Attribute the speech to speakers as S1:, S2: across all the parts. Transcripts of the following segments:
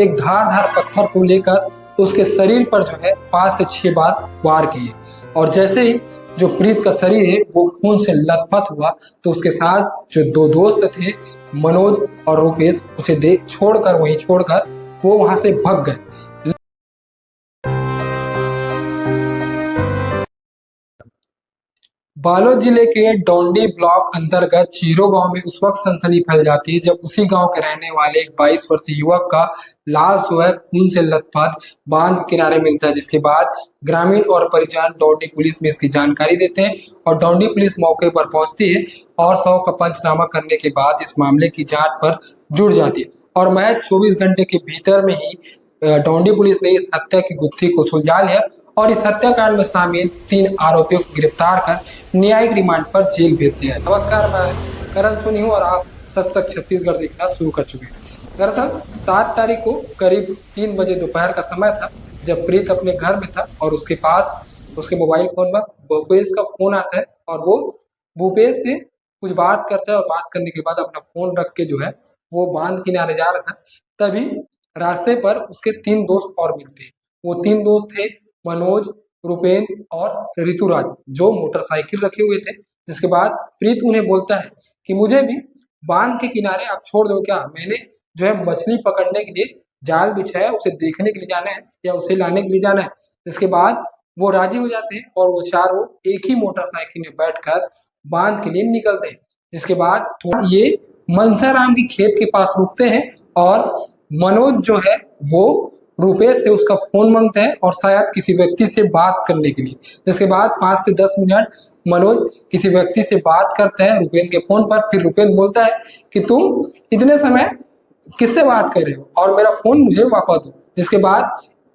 S1: एक धारदार पत्थर से लेकर उसके शरीर पर जो है 5 से 6 बार वार किए। और जैसे ही जो प्रीत का शरीर है वो खून से लथपथ हुआ तो उसके साथ जो दो दोस्त थे मनोज और रूपेश उसे वहीं छोड़कर वो वहां से भाग गए। बालोद जिले के डोंडी ब्लॉक अंतर्गत चीरो गांव में उस वक्त सनसनी फैल जाती है जब उसी गांव के रहने वाले एक 22 वर्षीय युवक का लाश जो है खून से लथपथ बांध किनारे मिलता है, जिसके बाद ग्रामीण और परिजन डोंडी पुलिस में इसकी जानकारी देते हैं और डोंडी पुलिस मौके पर पहुंचती है और शव का पंचनामा करने के बाद इस मामले की जांच पर जुट जाती है और महज 24 घंटे के भीतर में ही डोंडी पुलिस ने इस हत्या की गुत्थी को सुलझा लिया और इस हत्याकांड में शामिल 3 आरोपियों को गिरफ्तार कर न्यायिक रिमांड पर जेल भेज दिया है। नमस्कार, मैं करण सोनी हूँ और आप सच तक छत्तीसगढ़ देखना शुरू कर चुके हैं। दरअसल 7 तारीख को करीब 3 बजे दोपहर का समय था जब प्रीत अपने घर में था और उसके पास उसके मोबाइल फोन पर भूपेश का फोन आता है और वो भूपेश से कुछ बात करता है और बात करने के बाद अपना फोन रख के जो है वो बांध किनारे जा रहा था। तभी रास्ते पर उसके 3 दोस्त और मिलते हैं। वो 3 दोस्त थे मनोज, रूपेन और ऋतुराज जो मोटरसाइकिल रखे हुए थे। जिसके बाद प्रीत उन्हें बोलता है कि मुझे भी बांध के किनारे आप छोड़ दो क्या, मैंने जो है मछली पकड़ने के लिए जाल बिछाया, उसे देखने के लिए जाना है या उसे लाने के लिए जाना है। जिसके बाद वो राजी हो जाते हैं और वो चारों एक ही मोटरसाइकिल में बैठकर बांध के लिए निकलते हैं। जिसके बाद ये मनसाराम की खेत के पास रुकते हैं और मनोज जो है वो रूपेश से उसका फोन मांगता है और शायद किसी व्यक्ति से बात करने के लिए। जिसके बाद 5 से 10 मिनट मनोज किसी व्यक्ति से बात करता है रूपेन के फोन पर। फिर रूपेन बोलता है कि तुम इतने समय किससे बात कर रहे हो और मेरा फोन मुझे वापस दो। जिसके बाद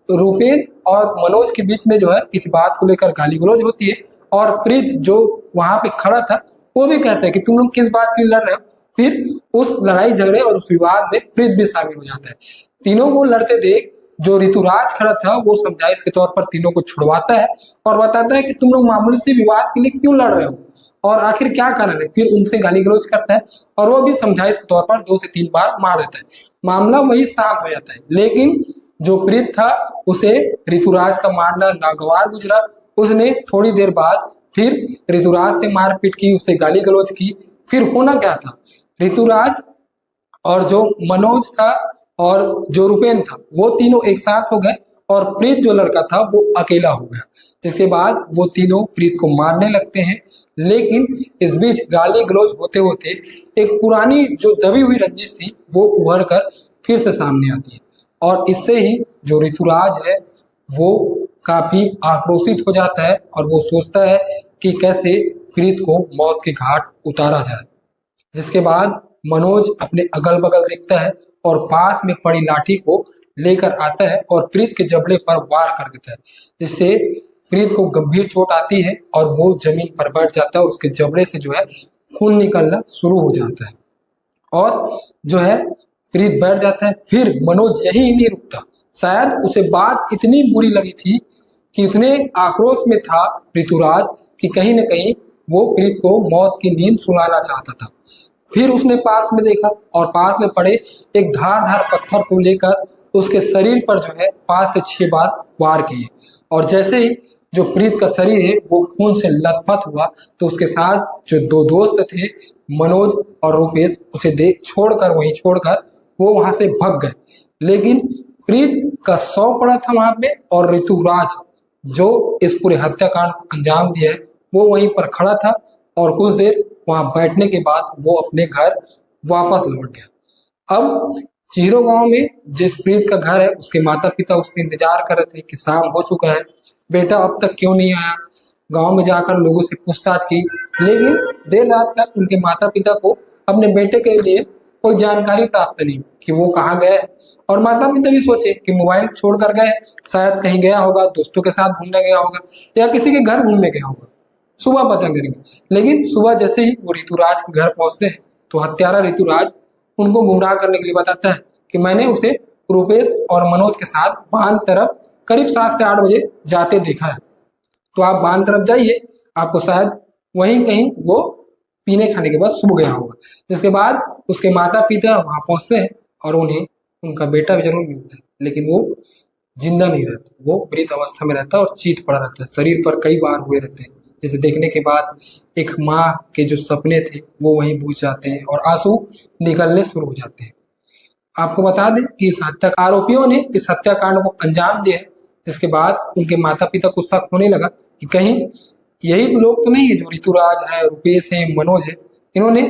S1: रूपेन और मनोज के बीच में जो है किसी बात को लेकर गाली गलौज होती है और प्रीत जो वहां पे खड़ा था वो भी कहता है कि तुम लोग किस बात के लिए लड़ रहे हो। फिर उस लड़ाई झगड़े और उस विवाद में प्रीत भी शामिल हो जाता है। तीनों को लड़ते देख जो ऋतुराज खड़ा था वो समझाइश के तौर पर तीनों को छुड़वाता है और बताता है कि तुम लोग मामूली से विवाद के लिए क्यों लड़ रहे हो और आखिर क्या कारण है। फिर उनसे गाली गलौज करता है और वो भी समझाइश के तौर पर 2 से 3 बार मार देता है। मामला वही शांत हो जाता है, लेकिन जो प्रीत था उसे ऋतुराज का मारना नागवार गुजरा। उसने थोड़ी देर बाद फिर ऋतुराज से मारपीट की, उससे गाली गलौज की। फिर होना क्या था, ऋतुराज और जो मनोज था और जो रूपेन था वो तीनों एक साथ हो गए और प्रीत जो लड़का था वो अकेला हो गया। जिसके बाद वो तीनों प्रीत को मारने लगते हैं, लेकिन इस बीच गाली गलौज होते होते एक पुरानी जो दबी हुई रंजिश थी वो उभर कर फिर से सामने आती है और इससे ही जो ऋतुराज है वो काफी आक्रोशित हो जाता है और वो सोचता है कि कैसे प्रीत को मौत के घाट उतारा जाए। जिसके बाद मनोज अपने अगल बगल देखता है और पास में पड़ी लाठी को लेकर आता है और प्रीत के जबड़े पर वार कर देता है, जिससे प्रीत को गंभीर चोट आती है और वो जमीन पर बैठ जाता है और उसके जबड़े से जो है खून निकलना शुरू हो जाता है और जो है प्रीत बैठ जाता है। फिर मनोज यही नहीं रुकता, शायद उसे बात इतनी बुरी लगी थी कि इतने आक्रोश में था ऋतुराज कि कहीं ना कहीं वो प्रीत को मौत की नींद सुलाना चाहता था। फिर उसने पास में देखा और पास में पड़े एक धारदार पत्थर से लेकर उसके शरीर पर जो है 5 से 6 बार वार किए और जैसे ही जो प्रीत का शरीर है वो खून से लथपथ हुआ तो उसके साथ जो 2 दोस्त थे मनोज और रूपेश उसे वहीं छोड़कर वो वहां से भाग गए। लेकिन प्रीत का शव पड़ा था वहां पे और ऋतुराज जो इस पूरे हत्याकांड को अंजाम दिया है वो वहीं पर खड़ा था और कुछ देर वहां बैठने के बाद वो अपने घर वापस लौट गया। अब चीरो गांव में जिस प्रीत का घर है उसके माता पिता उसके इंतजार कर रहे थे कि शाम हो चुका है, बेटा अब तक क्यों नहीं आया। गांव में जाकर लोगों से पूछताछ की, लेकिन देर रात तक उनके माता पिता को अपने बेटे के लिए कोई जानकारी प्राप्त नहीं कि वो कहाँ गए और माता पिता भी सोचे कि मोबाइल छोड़कर गए, शायद कहीं गया होगा, दोस्तों के साथ घूमने गया होगा या किसी के घर घूमने गया होगा, सुबह पता करेंगे। लेकिन सुबह जैसे ही वो ऋतुराज के घर पहुंचते हैं तो हत्यारा ऋतुराज उनको गुमराह करने के लिए बताता है कि मैंने उसे रूपेश और मनोज के साथ बांध तरफ करीब 7 से 8 बजे जाते देखा है, तो आप बांध तरफ जाइए, आपको शायद वहीं कहीं वो पीने खाने के बाद सो गया होगा। जिसके बाद उसके माता पिता वहां पहुंचते हैं और उन्हें उनका बेटा भी जरूर मिलता है, लेकिन वो जिंदा नहीं रहता, वो मृत अवस्था में रहता है और चीत पड़ा रहता है, शरीर पर कई बार हुए रहते हैं, जिसे देखने के बाद एक माँ के जो सपने थे वो वहीं बुझ जाते हैं और आंसू निकलने शुरू हो जाते हैं। आपको बता दें कि इस आरोपियों ने इस हत्याकांड को अंजाम दिया है, जिसके बाद उनके माता पिता को शक होने लगा कि कहीं यही तो लोग तो नहीं है जो ऋतुराज है, रुपेश है, मनोज है, इन्होंने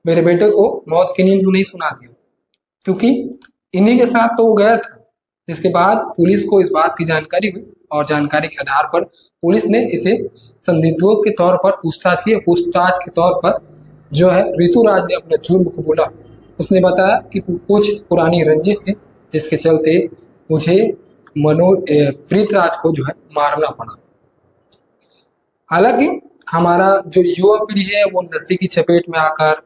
S1: मेरे बेटे को मौत की नींद तो नहीं सुना दिया, क्योंकि इन्हीं के साथ तो वो गया था। जिसके बाद पुलिस को इस बात की जानकारी हुई और जानकारी के आधार पर पुलिस ने इसे संदिग्धों के तौर पर पूछताछ की। पूछताछ के तौर पर जो है ऋतुराज ने अपने जुर्म को बोला। उसने बताया कि कुछ पुरानी रंजिश थी, जिसके चलते मुझे प्रीतराज को जो है मारना पड़ा। हालांकि हमारा जो युवा पीढ़ी है वो नशे की चपेट में आकर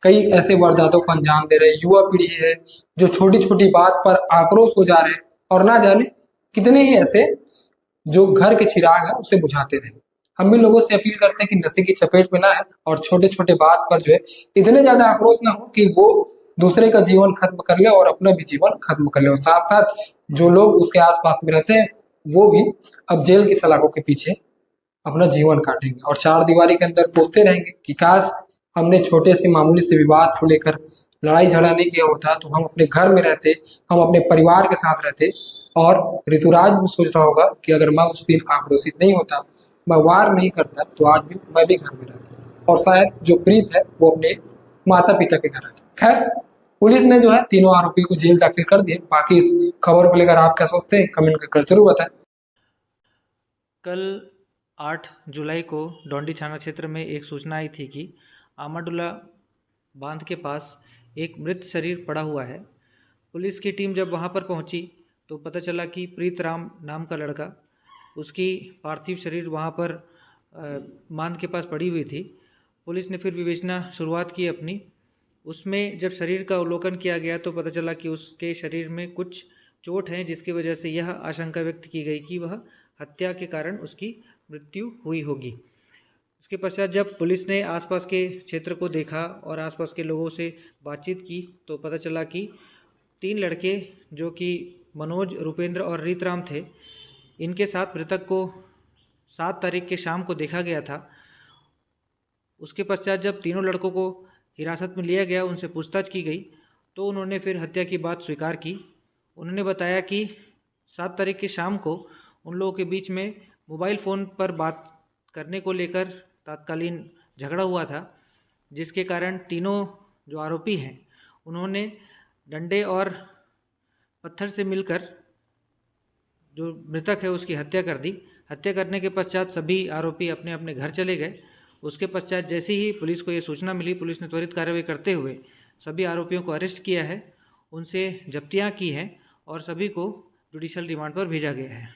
S1: कई ऐसे वारदातों को अंजाम दे रहे हैं। युवा पीढ़ी है जो छोटी छोटी बात पर आक्रोश हो जा रहे हैं और ना जाने कितने ही ऐसे जो घर के चिराग है उसे बुझाते रहे। हम भी लोगों से अपील करते हैं कि नशे की चपेट में ना है और छोटे छोटे बात पर जो है इतने ज्यादा आक्रोश ना हो कि वो दूसरे का जीवन खत्म कर ले और अपना भी जीवन खत्म कर ले, और साथ साथ जो लोग उसके आसपास में रहते हैं वो भी अब जेल की सलाखों के पीछे अपना जीवन काटेंगे और चार दीवारी के अंदर कोसते रहेंगे कि काश हमने छोटे से मामूली से विवाद को लेकर लड़ाई झगड़ा नहीं किया होता, तो हम अपने घर में रहते, हम अपने परिवार के साथ रहते। और ऋतुराज भी सोच रहा होगा कि अगर मैं उस दिन आक्रोशित नहीं होता, मैं वार नहीं करता, तो आज भी मैं भी घर में रहता और शायद जो प्रीत है वो अपने माता पिता के घर रहता। खैर, पुलिस ने जो है तीनों आरोपी को जेल दाखिल कर दिए। बाकी इस खबर को लेकर आप क्या सोचते हैं, कमेंट कर जरूर बताएं।
S2: कल 8 जुलाई को डोंडी थाना क्षेत्र में एक सूचना आई थी कि आमाडुला बांध के पास एक मृत शरीर पड़ा हुआ है। पुलिस की टीम जब वहां पर पहुंची तो पता चला कि प्रीतराम नाम का लड़का, उसकी पार्थिव शरीर वहां पर बांध के पास पड़ी हुई थी। पुलिस ने फिर विवेचना शुरुआत की अपनी। उसमें जब शरीर का अवलोकन किया गया तो पता चला कि उसके शरीर में कुछ चोट हैं, जिसकी वजह से यह आशंका व्यक्त की गई कि वह हत्या के कारण उसकी मृत्यु हुई होगी। उसके पश्चात जब पुलिस ने आसपास के क्षेत्र को देखा और आसपास के लोगों से बातचीत की तो पता चला कि 3 लड़के जो कि मनोज, रुपेंद्र और रीतराम थे, इनके साथ मृतक को 7 तारीख के शाम को देखा गया था। उसके पश्चात जब तीनों लड़कों को हिरासत में लिया गया, उनसे पूछताछ की गई तो उन्होंने फिर हत्या की बात स्वीकार की। उन्होंने बताया कि 7 तारीख की शाम को उन लोगों के बीच में मोबाइल फ़ोन पर बात करने को लेकर तात्कालीन झगड़ा हुआ था, जिसके कारण तीनों जो आरोपी हैं उन्होंने डंडे और पत्थर से मिलकर जो मृतक है उसकी हत्या कर दी। हत्या करने के पश्चात सभी आरोपी अपने अपने घर चले गए। उसके पश्चात जैसे ही पुलिस को ये सूचना मिली, पुलिस ने त्वरित कार्रवाई करते हुए सभी आरोपियों को अरेस्ट किया है, उनसे जब्तियां की हैं और सभी को जुडिशल रिमांड पर भेजा गया है।